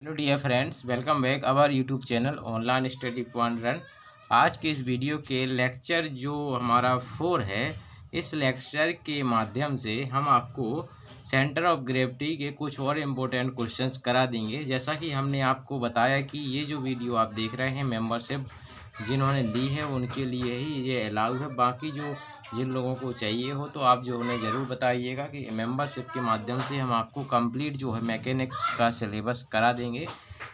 Hello dear friends, welcome back our YouTube channel online study point run. आज के इस video के lecture जो हमारा 4 है, इस लेक्चर के माध्यम से हम आपको सेंटर ऑफ ग्रेविटी के कुछ और इम्पोर्टेंट क्वेश्चंस करा देंगे। जैसा कि हमने आपको बताया कि ये जो वीडियो आप देख रहे हैं मेंबरशिप जिन्होंने ली है उनके लिए ही ये अलाउ है। बाकी जो जिन लोगों को चाहिए हो तो आप जो उन्हें ज़रूर बताइएगा कि मेंबरशिप के माध्यम से हम आपको कंप्लीट जो है मैकेनिक्स का सिलेबस करा देंगे।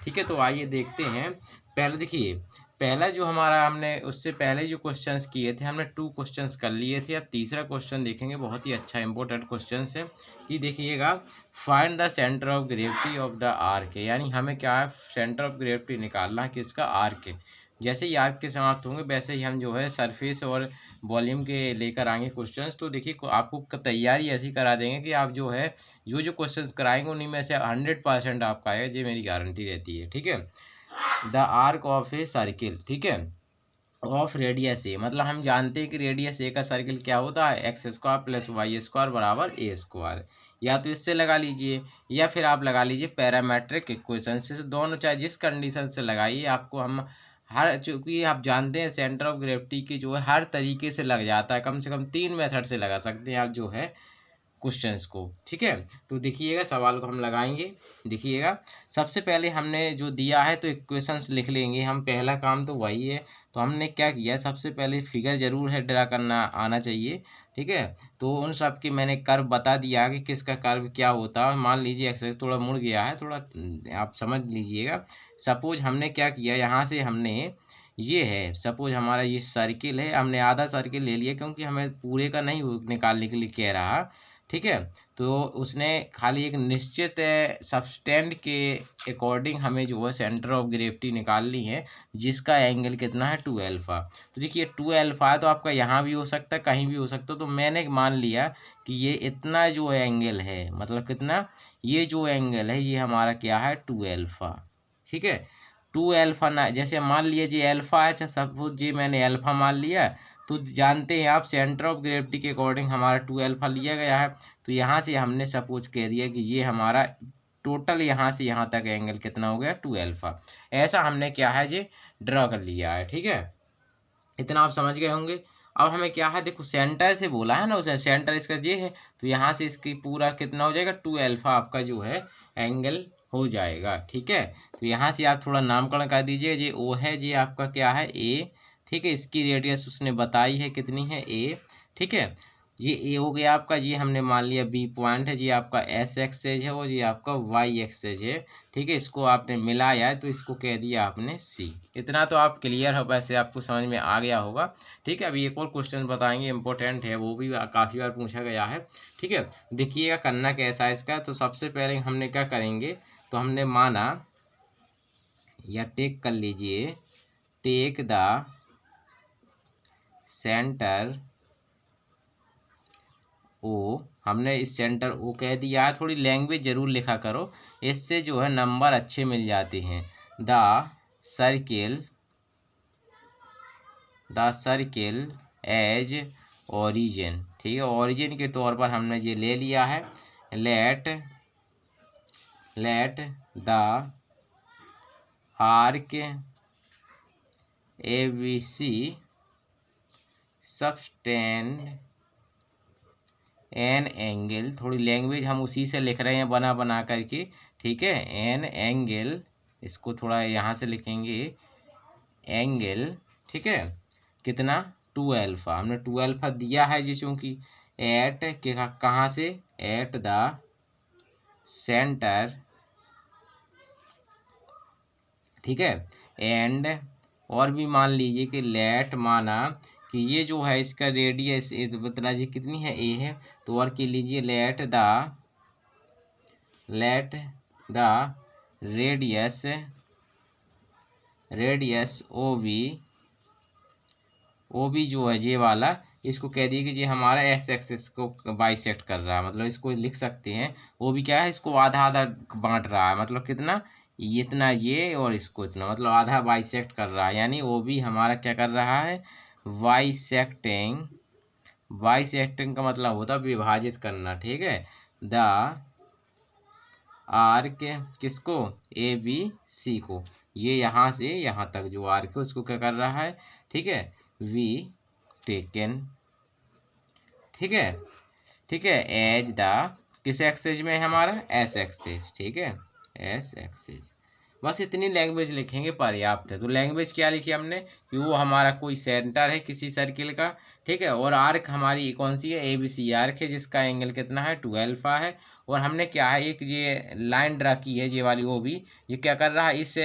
ठीक है, तो आइए देखते हैं। पहले देखिए, पहला जो हमारा हमने उससे पहले जो क्वेश्चंस किए थे, हमने 2 क्वेश्चंस कर लिए थे। अब तीसरा क्वेश्चन देखेंगे, बहुत ही अच्छा इंपॉर्टेंट क्वेश्चन है कि देखिएगा, find the centre of gravity of the arc. यानी हमें क्या है, सेंटर ऑफ ग्रेविटी निकालना है किसका, आर्क के। जैसे ही आर्क के समाप्त होंगे वैसे ही हम जो है सरफेस और वॉल्यूम के लेकर आएंगे क्वेश्चंस। तो देखिए आपको तैयारी ऐसी करा देंगे कि आप जो है जो क्वेश्चंस कराएंगे उन्हीं में से 100% आपका आएगा, ये मेरी गारंटी रहती है। ठीक है, the arc of a circle, ठीक है, ऑफ रेडियस ए, मतलब हम जानते हैं कि रेडियस ए का सर्किल क्या होता है, X square plus Y square बराबर ए स्क्वायर। या तो इससे लगा लीजिए या फिर आप लगा लीजिए पैरामेट्रिक इक्वेशन से, दोनों चाहे जिस कंडीशन से लगाइए आपको हम हर, चूँकि आप जानते हैं सेंटर ऑफ ग्रेविटी की जो है हर तरीके से लग जाता है, कम से कम 3 मेथड से लगा सकते हैं आप जो है क्वेश्चंस को। ठीक है, तो देखिएगा सवाल को हम लगाएंगे। देखिएगा, सबसे पहले हमने जो दिया है तो इक्वेशंस लिख लेंगे हम, पहला काम तो वही है। तो हमने क्या किया, सबसे पहले फिगर जरूर है ड्रा करना आना चाहिए। ठीक है, तो उन सब की मैंने कर्व बता दिया कि किसका कर्व क्या होता है। मान लीजिए एक्सेस थोड़ा मुड़ गया है, थोड़ा आप समझ लीजिएगा। सपोज हमने क्या किया, यहाँ से हमने ये है, सपोज हमारा ये सर्किल है, हमने आधा सर्किल ले लिया क्योंकि हमें पूरे का नहीं निकालने के लिए कह रहा। ठीक है, तो उसने खाली एक निश्चित सबस्टेंड के अकॉर्डिंग हमें जो है सेंटर ऑफ ग्रेविटी निकालनी है, जिसका एंगल कितना है 2 अल्फ़ा। तो देखिए 2 अल्फ़ा है तो आपका यहाँ भी हो सकता है, कहीं भी हो सकता है। तो मैंने मान लिया कि ये इतना जो एंगल है, मतलब कितना, ये जो एंगल है ये हमारा क्या है 2 अल्फ़ा। ठीक है, 2 अल्फ़ा ना, जैसे मान लिया जी अल्फ़ा है, अच्छा सपोज जी मैंने अल्फ़ा मान लिया। तो जानते हैं आप सेंटर ऑफ ग्रेविटी के अकॉर्डिंग हमारा 2 अल्फ़ा लिया गया है। तो यहाँ से हमने सपोज कह दिया कि ये हमारा टोटल यहाँ से यहाँ तक एंगल कितना हो गया 2 अल्फ़ा। ऐसा हमने क्या है ये ड्रा कर लिया है। ठीक है, इतना आप समझ गए होंगे। अब हमें क्या है, देखो सेंटर से बोला है ना उसने, सेंटर इसका ये है, तो यहाँ से इसकी पूरा कितना हो जाएगा 2 अल्फ़ा आपका जो है एंगल हो जाएगा। ठीक है, तो यहाँ से आप थोड़ा नामकरण कर दीजिए, ये ओ है, ये आपका क्या है ए। ठीक है, इसकी रेडियस उसने बताई है कितनी है ए। ठीक है, ये ए हो गया आपका, ये हमने मान लिया बी पॉइंट है, ये आपका एस एक्सेज है और ये आपका वाई एक्सेज है। ठीक है, इसको आपने मिलाया है तो इसको कह दिया आपने सी। इतना तो आप क्लियर हो, वैसे आपको समझ में आ गया होगा। ठीक है, अभी एक और क्वेश्चन बताएंगे, इंपॉर्टेंट है, वो भी काफ़ी बार पूछा गया है। ठीक है, देखिएगा करना कैसा है इसका। तो सबसे पहले हमने क्या करेंगे, तो हमने माना या टेक कर लीजिए, टेक द सेंटर ओ, हमने इस सेंटर ओ कह दिया है। थोड़ी लैंग्वेज जरूर लिखा करो, इससे जो है नंबर अच्छे मिल जाते हैं। The circle, the circle as origin. ठीक है, ओरिजिन के तौर पर हमने ये ले लिया है। Let the arc A B C subtend an angle, थोड़ी लैंग्वेज हम उसी से लिख रहे हैं बना बना करके। ठीक है, एन एंगल, इसको थोड़ा यहाँ से लिखेंगे एंगल। ठीक है, कितना 2 अल्फ़ा, हमने 2 अल्फ़ा दिया है जी, चूँकि एट के कहाँ से, एट द सेंटर। ठीक है, एंड और भी मान लीजिए कि लेट, माना कि ये जो है इसका रेडियस बता जी कितनी है ए है, तो और के लीजिए let the radius O B जो है ये वाला, इसको कह दिए कि ये हमारा एस एक्सिस को बाइसेक्ट कर रहा है। मतलब इसको लिख सकते हैं, वो भी क्या है, इसको आधा आधा बांट रहा है, मतलब कितना, इतना ये और इसको इतना, मतलब आधा बाइसेक्ट कर रहा है। यानी वो भी हमारा क्या कर रहा है, बाइसेक्टिंग। बाइसेक्टिंग का मतलब होता है विभाजित करना। ठीक है, द आर्क किसको, ए बी सी को, ये यहाँ से यहाँ तक जो आर्क है उसको क्या कर रहा है, ठीक है, वी टेकन, ठीक है, ठीक है, एज द किस एक्सेज में है हमारा, एस एक्सेज, ठीक है, एस एक्सेज। बस इतनी लैंग्वेज लिखेंगे पर्याप्त है। तो लैंग्वेज क्या लिखी हमने कि वो हमारा कोई सेंटर है किसी सर्किल का, ठीक है, और आर्क हमारी कौन सी है, ए बी सी आर्क है जिसका एंगल कितना है 2 अल्फा है। और हमने क्या है एक ये लाइन ड्रा की है ये वाली, वो भी ये क्या कर रहा है, इस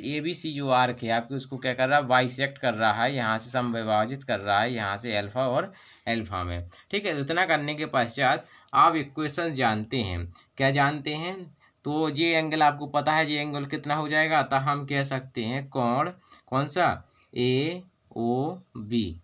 ए बी सी जो आर्क है आपकी उसको क्या कर रहा है, बाइसेक्ट कर रहा है, यहाँ से समविभाजित कर रहा है, यहाँ से अल्फा और अल्फा में, ठीक है। इतना करने के पश्चात आप इक्वेशन जानते हैं, क्या जानते हैं, तो ये एंगल आपको पता है ये एंगल कितना हो जाएगा, अतः हम कह सकते हैं कोण कौन सा, ए ओ बी।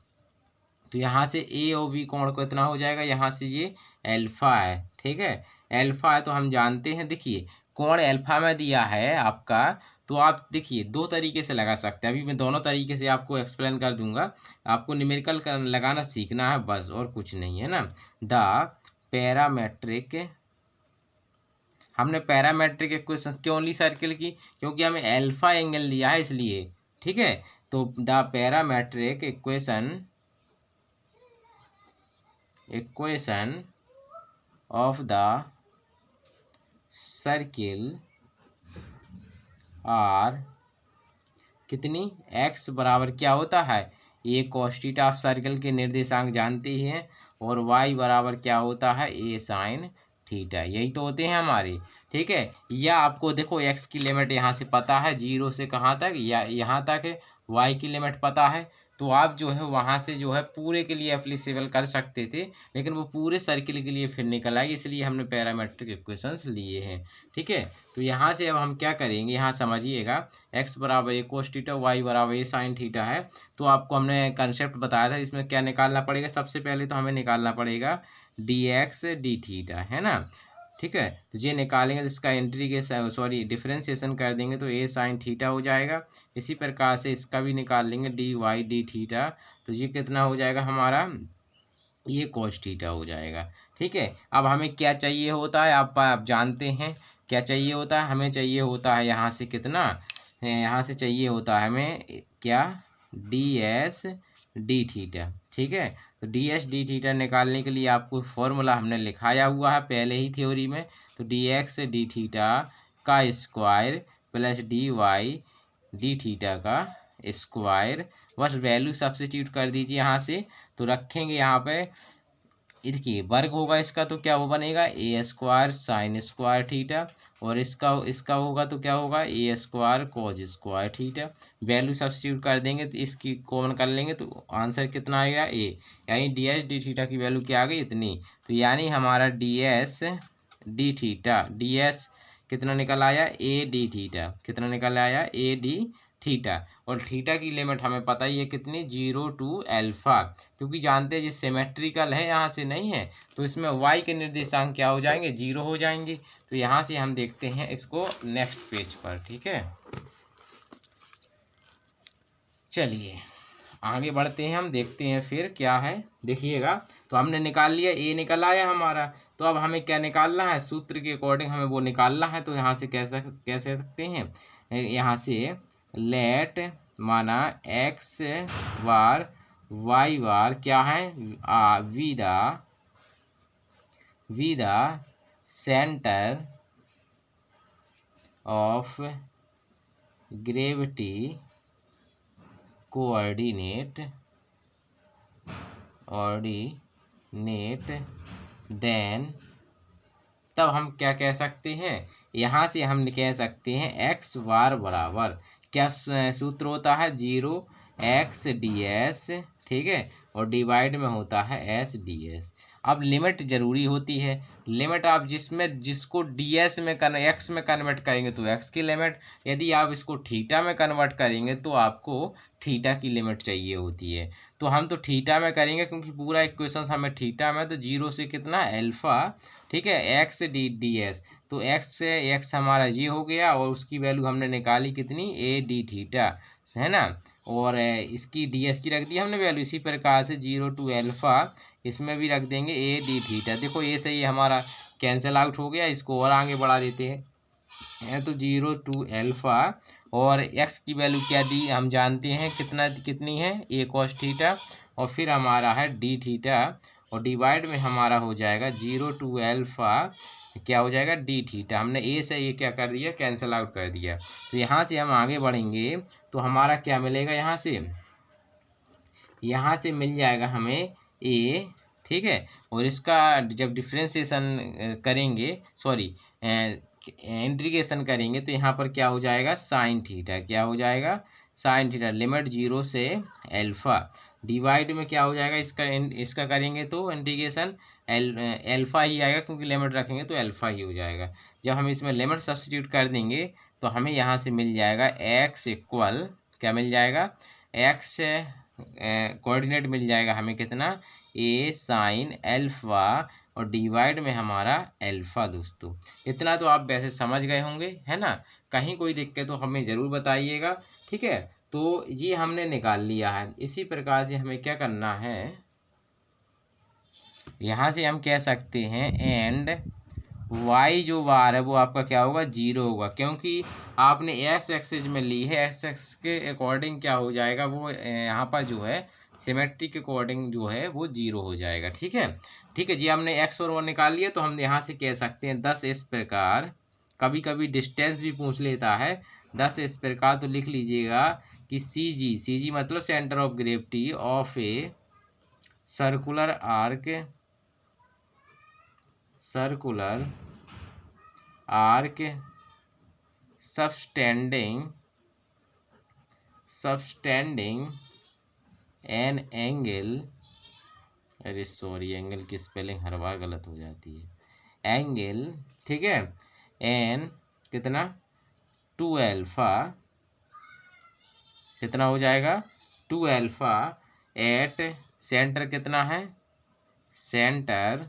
तो यहाँ से ए ओ बी कोण को इतना हो जाएगा, यहाँ से ये अल्फा है, ठीक है, अल्फा है। तो हम जानते हैं, देखिए कोण अल्फा में दिया है आपका, तो आप देखिए दो तरीके से लगा सकते हैं। अभी मैं दोनों तरीके से आपको एक्सप्लेन कर दूंगा, आपको न्यूमेरिकल लगाना सीखना है बस, और कुछ नहीं है ना। द पैरामेट्रिक, हमने पैरामेट्रिक इक्वेशन क्यों ली सर्किल की, क्योंकि हमें अल्फा एंगल लिया है इसलिए, ठीक है। तो the parametric equation of the circle are कितनी, एक्स बराबर क्या होता है, ए कॉस थीटा, आप सर्किल के निर्देशांक जानते ही हैं, और वाई बराबर क्या होता है, ए साइन थीटा, यही तो होते हैं हमारे, ठीक है। या आपको देखो एक्स की लिमिट यहाँ से पता है 0 से कहाँ तक, या यहाँ तक है, वाई की लिमिट पता है, तो आप जो है वहाँ से जो है पूरे के लिए एप्लीकेबल कर सकते थे, लेकिन वो पूरे सर्किल के लिए फिर निकल आई, इसलिए हमने पैरामेट्रिक इक्वेशंस लिए हैं, ठीक है। तो यहाँ से अब हम क्या करेंगे, यहाँ समझिएगा, एक्स बराबर ए कोस थीटा, वाई बराबर ए साइन थीटा है। तो आपको हमने कंसेप्ट बताया था, इसमें क्या निकालना पड़ेगा, सबसे पहले तो हमें निकालना पड़ेगा डी एक्स डी थीटा, है ना, ठीक है। तो ये निकालेंगे तो इसका डिफरेंशिएशन कर देंगे तो ए साइन थीटा हो जाएगा। इसी प्रकार से इसका भी निकाल लेंगे डी वाई डी थीटा, तो ये कितना हो जाएगा हमारा, ये कोस थीटा हो जाएगा, ठीक है। अब हमें क्या चाहिए होता है, आप जानते हैं क्या चाहिए होता है, हमें चाहिए होता है यहाँ से कितना, यहाँ से चाहिए होता है हमें क्या, डी एस डी थीटा, ठीक है। तो डी एस डी थीटा निकालने के लिए आपको फॉर्मूला हमने लिखाया हुआ है पहले ही थ्योरी में, तो डी एक्स डी थीटा का square plus D Y D theta का स्क्वायर, बस वैल्यू सब्स्टिट्यूट कर दीजिए यहाँ से। तो रखेंगे यहाँ पे, देखिए वर्ग होगा इसका तो क्या वो बनेगा, a square sine square theta, और इसका होगा तो क्या होगा, a square cos square theta. Value substitute कर देंगे तो इसकी कॉमन कर लेंगे तो आंसर कितना आएगा, ए, यानी डी एस डी थीटा की वैल्यू क्या आ गई, इतनी। तो यानी हमारा D S D theta, D S कितना निकल आया, ए डी थीटा, कितना निकल आया, ए डी थीटा, और थीटा की लिमिट हमें पता ही है कितनी, 0 टू अल्फा, क्योंकि जानते हैं ये सिमेट्रिकल है, यहाँ से नहीं है, तो इसमें y के निर्देशांक क्या हो जाएंगे, 0 हो जाएंगे। तो यहाँ से हम देखते हैं इसको नेक्स्ट पेज पर, ठीक है। चलिए आगे बढ़ते हैं, हम देखते हैं फिर क्या है, देखिएगा। तो हमने निकाल लिया, ए निकल आया हमारा, तो अब हमें क्या निकालना है, सूत्र के अकॉर्डिंग हमें वो निकालना है। तो यहाँ से कैसे सकते हैं, यहाँ से लेट माना एक्स बार वाई बार क्या है, we the centre of gravity coordinate then, तब हम क्या कह सकते हैं, यहाँ से हम कह सकते हैं एक्स बार बराबर क्या सूत्र होता है, 0 एक्स डी एस, ठीक है, और डिवाइड में होता है एस डी एस। अब लिमिट जरूरी होती है, लिमिट आप जिसको डी एस में एक्स में कन्वर्ट करेंगे तो एक्स की लिमिट, यदि आप इसको थीटा में कन्वर्ट करेंगे तो आपको थीटा की लिमिट चाहिए होती है। तो हम तो थीटा में करेंगे क्योंकि पूरा इक्वेशन हमें थीटा में, तो 0 से कितना अल्फा, ठीक है, एक्स डी डी एस, तो एक्स से एक्स हमारा ये हो गया, और उसकी वैल्यू हमने निकाली कितनी, ए डी थीटा, है ना, और इसकी डी एस की रख दी हमने वैल्यू। इसी प्रकार से 0 टू अल्फा इसमें भी रख देंगे ए डी थीटा। देखो ये सही हमारा कैंसिल आउट हो गया, इसको और आगे बढ़ा देते हैं। है तो 0 to अल्फ़ा, और x की वैल्यू क्या दी हम जानते हैं कितनी है a cos थीटा, और फिर हमारा है d थीटा, और डिवाइड में हमारा हो जाएगा 0 to अल्फ़ा क्या हो जाएगा d थीटा। हमने a से ये क्या कर दिया, कैंसिल आउट कर दिया। तो यहाँ से हम आगे बढ़ेंगे तो हमारा क्या मिलेगा, यहाँ से मिल जाएगा हमें a, ठीक है। और इसका जब डिफ्रेंशिएशन करेंगे, सॉरी इंटीग्रेशन करेंगे, तो यहाँ पर क्या हो जाएगा, साइन थीटा, क्या हो जाएगा, साइन थीटा, लिमिट 0 से अल्फ़ा, डिवाइड में क्या हो जाएगा, इसका करेंगे तो इंटीग्रेशन अल्फ़ा ही आएगा, क्योंकि लिमिट रखेंगे तो अल्फ़ा ही हो जाएगा। जब हम इसमें लिमिट सब्स्टिट्यूट कर देंगे तो हमें यहाँ से मिल जाएगा x इक्वल, क्या मिल जाएगा, x कोऑर्डिनेट मिल जाएगा हमें कितना, a साइन अल्फ़ा, और डिवाइड में हमारा अल्फ़ा। दोस्तों इतना तो आप वैसे समझ गए होंगे, है ना। कहीं कोई दिक्कत तो हमें ज़रूर बताइएगा, ठीक है। तो ये हमने निकाल लिया है। इसी प्रकार से हमें क्या करना है, यहाँ से हम कह सकते हैं एंड y जो बार है वो आपका क्या होगा, 0 होगा, क्योंकि आपने एक्स एक्सिस में ली है, एक्स एक्सिस के अकॉर्डिंग क्या हो जाएगा, वो यहाँ पर जो है सिमेट्री के अकॉर्डिंग जो है वो 0 हो जाएगा, ठीक है। ठीक है जी, हमने x और y निकाल लिया, तो हम यहाँ से कह सकते हैं 10 इस प्रकार, कभी कभी डिस्टेंस भी पूछ लेता है, 10 इस प्रकार, तो लिख लीजिएगा कि सी जी मतलब centre of gravity of a circular arc subtending an angle, अरे सॉरी एंगल की स्पेलिंग हर बार गलत हो जाती है, एंगल, ठीक है, एन कितना 2 अल्फ़ा, कितना हो जाएगा 2 अल्फ़ा, एट सेंटर कितना है, centre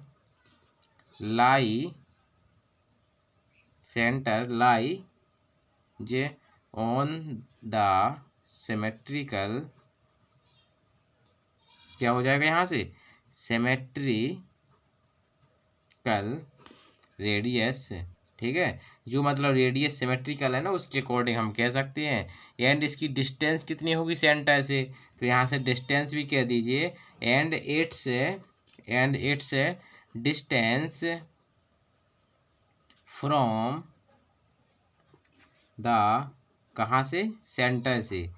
lie J on the symmetrical, क्या हो जाएगा यहाँ से, सिमेट्रिकल रेडियस, ठीक है, जो मतलब रेडियस सिमेट्रिकल है ना उसके अकॉर्डिंग हम कह सकते हैं। एंड इसकी डिस्टेंस कितनी होगी सेंटर से, तो यहाँ से डिस्टेंस भी कह दीजिए, and it's distance from the, कहाँ से, सेंटर से।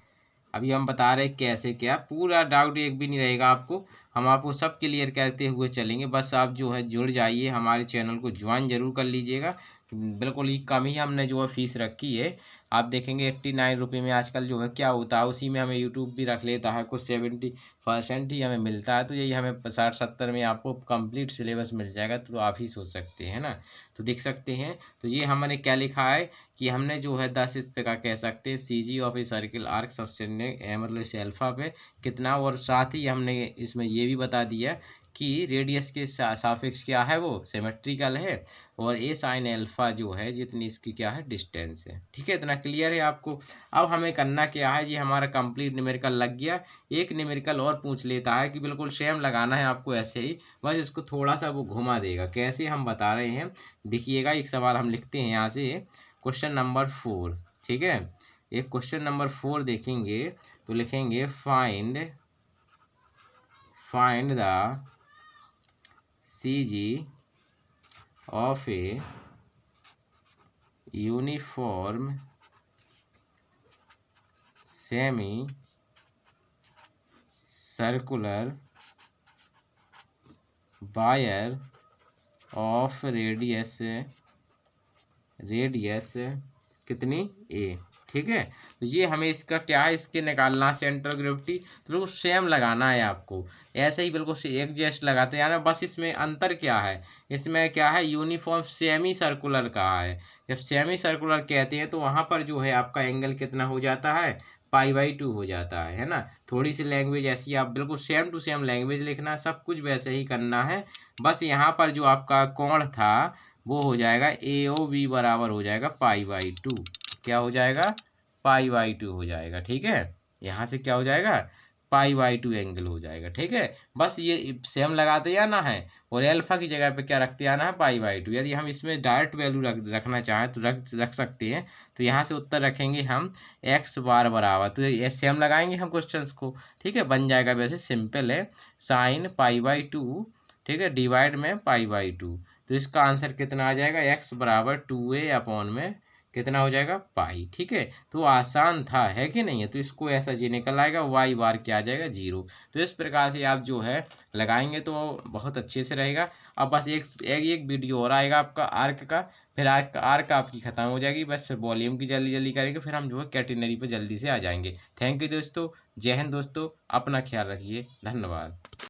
अभी हम बता रहे कैसे, क्या पूरा डाउट एक भी नहीं रहेगा आपको, हम आपको सब क्लियर करते हुए चलेंगे। बस आप जो है जुड़ जाइए, हमारे चैनल को ज्वाइन जरूर कर लीजिएगा। बिल्कुल ही कम ही हमने जो है फीस रखी है, आप देखेंगे 89 रुपये में आजकल जो है क्या होता है, उसी में हमें यूट्यूब भी रख लेता है, कुछ 70% ही हमें मिलता है। तो यही हमें 60-70 में आपको कंप्लीट सिलेबस मिल जाएगा, तो आप ही सोच सकते हैं ना। तो देख सकते हैं, तो ये हमने क्या लिखा है कि हमने जो है 10 इस प्रकार कह सकते हैं, C G of a circle arc subtending मतलब इस अल्फ़ा पे कितना, और साथ ही हमने इसमें ये भी बता दिया कि रेडियस के सापेक्ष क्या है, वो सिमेट्रिकल है, और ए साइन अल्फ़ा जो है जितनी इसकी क्या है डिस्टेंस है, ठीक है। इतना क्लियर है आपको। अब हमें करना क्या है, ये हमारा कंप्लीट न्यूमेरिकल लग गया। एक न्यूमेरिकल और पूछ लेता है कि बिल्कुल सेम लगाना है आपको ऐसे ही, बस इसको थोड़ा सा वो घुमा देगा, कैसे हम बता रहे हैं देखिएगा। एक सवाल हम लिखते हैं यहाँ से, क्वेश्चन नंबर 4, ठीक है। एक क्वेश्चन नंबर 4 देखेंगे तो लिखेंगे find the CG of a uniform semi-circular wire of radius कितनी a, ठीक है। तो ये हमें इसका क्या है, इसके निकालना सेंटर ग्रेविटी, तो बिल्कुल सेम लगाना है आपको, ऐसे ही बिल्कुल एक जस्ट लगाते हैं यानी। बस इसमें अंतर क्या है, इसमें क्या है यूनिफॉर्म सेमी सर्कुलर कहा है। जब सेमी सर्कुलर कहते हैं तो वहाँ पर जो है आपका एंगल कितना हो जाता है, π/2 हो जाता है ना। थोड़ी सी लैंग्वेज ऐसी, आप बिल्कुल सेम टू सेम लैंग्वेज लिखना, सब कुछ वैसे ही करना है। बस यहाँ पर जो आपका कोण था वो हो जाएगा AOB बराबर हो जाएगा π/2, क्या हो जाएगा, π/2 हो जाएगा, ठीक है। यहाँ से क्या हो जाएगा π/2 एंगल हो जाएगा। ठीक है, बस ये सेम लगाते जाना है और अल्फा की जगह पे क्या रखते आना है, π/2। यदि हम इसमें डायरेक्ट वैल्यू रखना चाहें तो रख सकते हैं। तो यहाँ से उत्तर रखेंगे हम x बार बराबर, तो ये सेम लगाएंगे हम क्वेश्चंस को। ठीक है, बन जाएगा, वैसे सिंपल है, साइन π/2, ठीक है, डिवाइड में π/2। तो इसका आंसर कितना आ जाएगा, x बराबर 2a में कितना हो जाएगा, पाई। ठीक है, तो आसान था, है कि नहीं है। तो इसको ऐसा जी निकल आएगा, y बार क्या आ जाएगा, 0। तो इस प्रकार से आप जो है लगाएंगे तो बहुत अच्छे से रहेगा। अब बस एक वीडियो और आएगा आपका आर्क का, फिर आर्क आपकी खत्म हो जाएगी। बस फिर वॉल्यूम की जल्दी जल्दी करेंगे, फिर हम जो है कैटेनरी पे जल्दी से आ जाएंगे। थैंक यू दोस्तों, जय हिंद दोस्तों, अपना ख्याल रखिए, धन्यवाद।